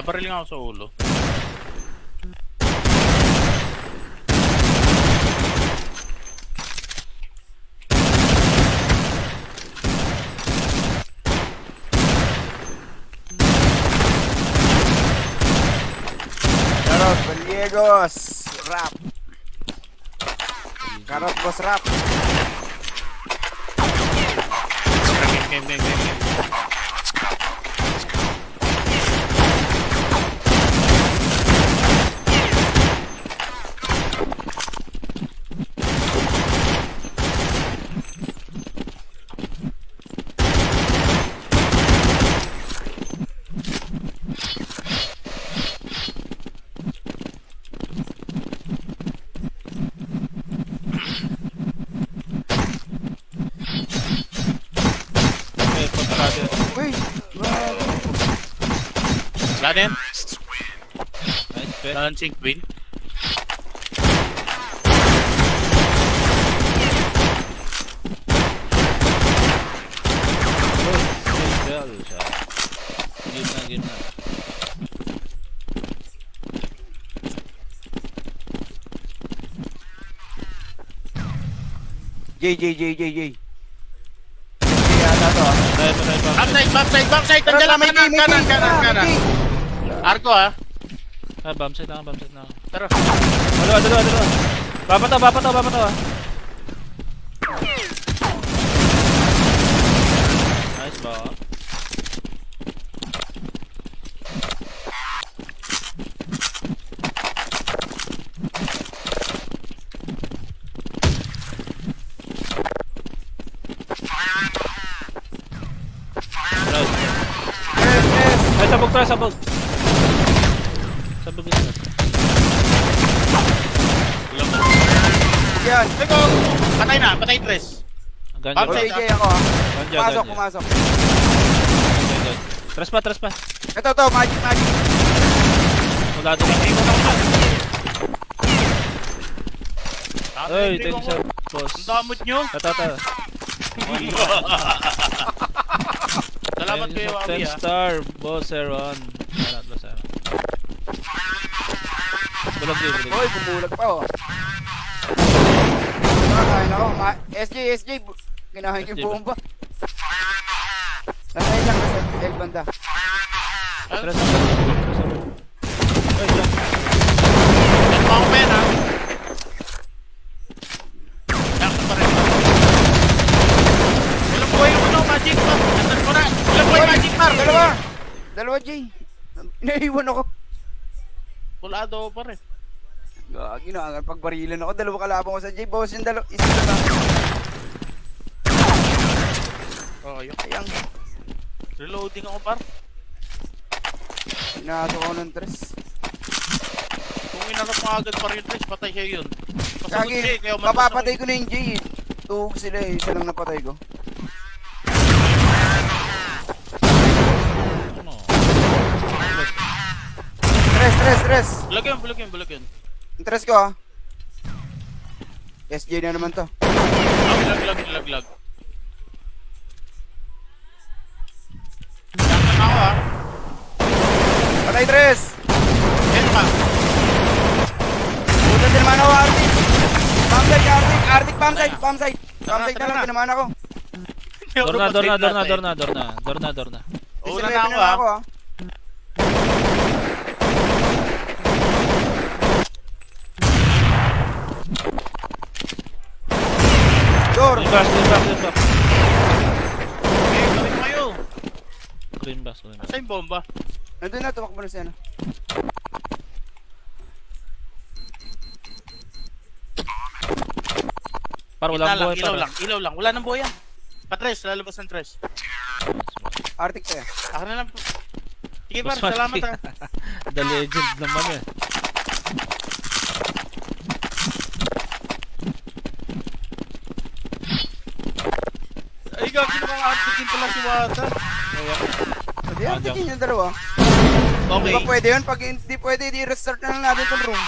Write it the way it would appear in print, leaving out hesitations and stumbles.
Nabaril nga ako sa ulo. Carrot, Gallegos, rap. Carrot, boss rap. Game. Uy, Wala din. Nice bet. Launching queen. Game na. J. Yata to ah. Backside! Nandiyan lang, kanan. Arko ha. Bomb site na. Tara. Dalawa. Bapa to. Nice ba? Yes. Ay, sabog. Sabog yun. Yan. Ito, patay tres. Ganja. Bomb site. JJ ako ah. Ganja. Pumasok. Tres pa. Ito to, magic. Wala doon. Ay, thank you sir. Boss. Ang damot nyo. Tata. Salamat kayo, Wawi 10 ha. star, Boss Aaron. Salamat. Bulag. Hoy, bumulag pa oh. Kakain ako. SJ. Kinahin yung SJ ba? bomba. Nasay lang sa L banda. Tres. Ay, dyan. Yan pa ako men ha. Yakto pa rin. Ilang buhay yung magic bar. Ilang buhay magic bar. Dalawa J. Inaiwan ako. Pulado pa rin. Gagi na, pagbarilan ako. Dalawa kalaban ko sa J. Bawas yung dalawa. Isa na lang. Oh, yun. Sayang. Reloading ako par. Pinasok ako ng tres. Kung inarap mo agad par yung tres, patay siya yun. Pasagot siya Gagi, kaya mapapatay ko na yung J eh. Tuhog sila eh. Isa lang napatay ko. Ano? Tres. Bulag yun. Yung tres ko ah. SJ na naman to. Lag. Yakto na ako ha. Patay tres! Yan pa. Puta din naman ako Arctic. Arctic pump site na lang tinamaan ako. Dorna. Una na ako ha. Door! Green box. Okay, gawin mo kayo. Green box. Asa yung bomba? Nandun na, tumakbo na siya na. Para walang buhay para. Ilaw lang. Wala nang buhay yan. Patres, lalabas ng tres. Arctic tayo. Akin na lang. Sige par, Boss Mati. salamat ha. The legend naman eh. Ay, gagawin ko ang artikin pala si Wata. Pwede Arctic yung dalawa. Okay. Di ba pwede yun? Pag hindi pwede, i-restart na lang natin itong room.